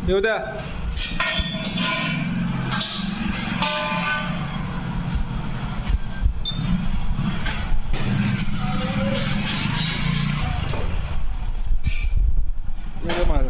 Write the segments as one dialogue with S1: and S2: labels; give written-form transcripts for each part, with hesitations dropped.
S1: येऊ द्या. माझं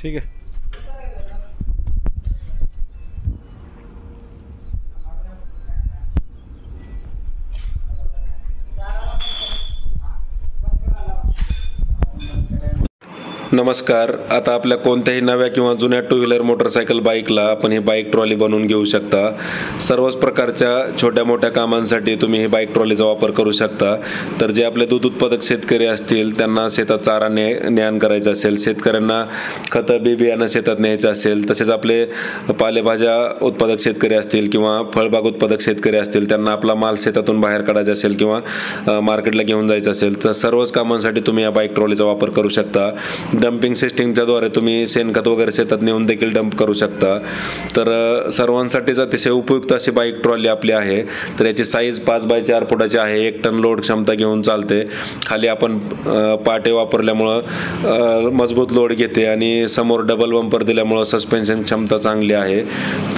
S1: ठीक आहे. नमस्कार. आता आपल्या कोणत्याही नव्या किंवा जुन्या टू व्हीलर मोटरसायकल बाईकला आपण ही बाईक ट्रॉली बनवून घेऊ शकता. सर्वच प्रकारच्या छोट्या मोठ्या कामांसाठी तुम्ही ही बाईक ट्रॉलीचा वापर करू शकता. तर जे आपले दूध उत्पादक शेतकरी असतील त्यांना शेतात चारा न्याण करायचं असेल, शेतकऱ्यांना खतं बी बियाणं शेतात न्यायचं असेल, तसेच आपले पालेभाज्या उत्पादक शेतकरी असतील किंवा फळबाग उत्पादक शेतकरी असतील त्यांना आपला माल शेतातून बाहेर काढायचा असेल किंवा मार्केटला घेऊन जायचं असेल तर सर्वच कामांसाठी तुम्ही या बाईक ट्रॉलीचा वापर करू शकता. डम्पिंग सिस्टीमच्या द्वारे तुम्ही शेणखत वगैरे शेतात नेऊन देखील डंप करू शकता. तर सर्वांसाठीच अतिशय उपयुक्त अशी बाईक ट्रॉली आपली आहे. तर याची साईज 5 बाय 4 फुटाची आहे. 1 टन लोड क्षमता घेऊन चालते. खाली आपण पाटे वापरल्यामुळं मजबूत लोड घेते आणि समोर डबल बंपर दिल्यामुळं सस्पेन्शन क्षमता चांगली आहे.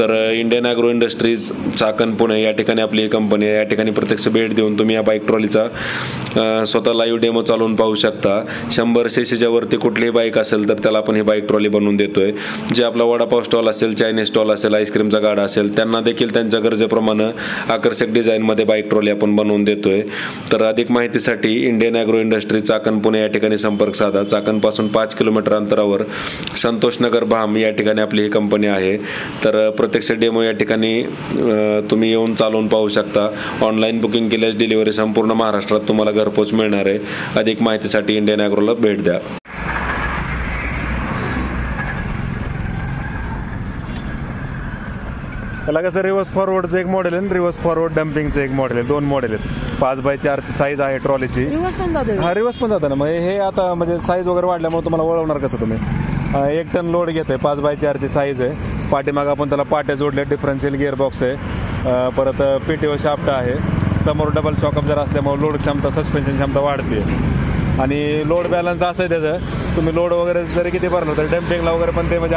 S1: तर Indian agro industries Chakan Pune या ठिकाणी आपली ही कंपनी आहे. या ठिकाणी प्रत्यक्ष भेट देऊन तुम्ही या बाईक ट्रॉलीचा स्वतः लाईव्ह डेमो चालवून पाहू शकता. 100 सीसीच्या वरती कुठलीही बाईक असेल तर त्याला आपण ही बाईक ट्रॉली बनवून देतोय. जे आपला वडापाव स्टॉल असेल, चायनीज स्टॉल असेल, आईस्क्रीमचा गाडा असेल त्यांना देखील त्यांच्या गरजेप्रमाणे आकर्षक डिझाईनमध्ये बाईक ट्रॉली आपण बनवून देतोय. तर अधिक माहितीसाठी Indian agro industry Chakan Pune या ठिकाणी संपर्क साधा. चाकणपासून 5 किलोमीटर अंतरावर संतोषनगर भाम या ठिकाणी आपली ही कंपनी आहे. तर प्रत्यक्ष डेमो या ठिकाणी तुम्ही येऊन चालवून पाहू शकता. ऑनलाईन बुकिंग केल्यास डिलिव्हरी संपूर्ण महाराष्ट्रात तुम्हाला घरपोच मिळणार आहे. अधिक माहितीसाठी इंडियन ॲग्रोला भेट द्या. त्याला कसं रिव्हर्स फॉरवर्डचं एक मॉडेल आहे आणि रिव्हर्स फॉरवर्ड डम्पिंगचं एक मॉडेल आहे. 2 मॉडेल आहेत. 5 बाय 4 साईज आहे ट्रॉलीची. हा रिव्हर्स पण जातं ना. मग हे आता म्हणजे साईज वगैरे वाढल्यामुळे तुम्हाला वळवणार कसं तुम्ही. 1 टन लोड घेते. 5 बाय 4 ची साईज आहे. पाठीमाग आपण त्याला पाट्या जोडले. डिफरन्शियल गिअरबॉक्स आहे. परत PTO शाफ्ट आहे. समोर डबल शॉक अब्झर असल्यामुळे लोड क्षमता, सस्पेन्शन क्षमता वाढते. आणि लोड बॅलन्स असं आहे त्याचं. तुम्ही लोड वगैरे जरी किती भरलं तर डम्पिंगला वगैरे पण ते म्हणजे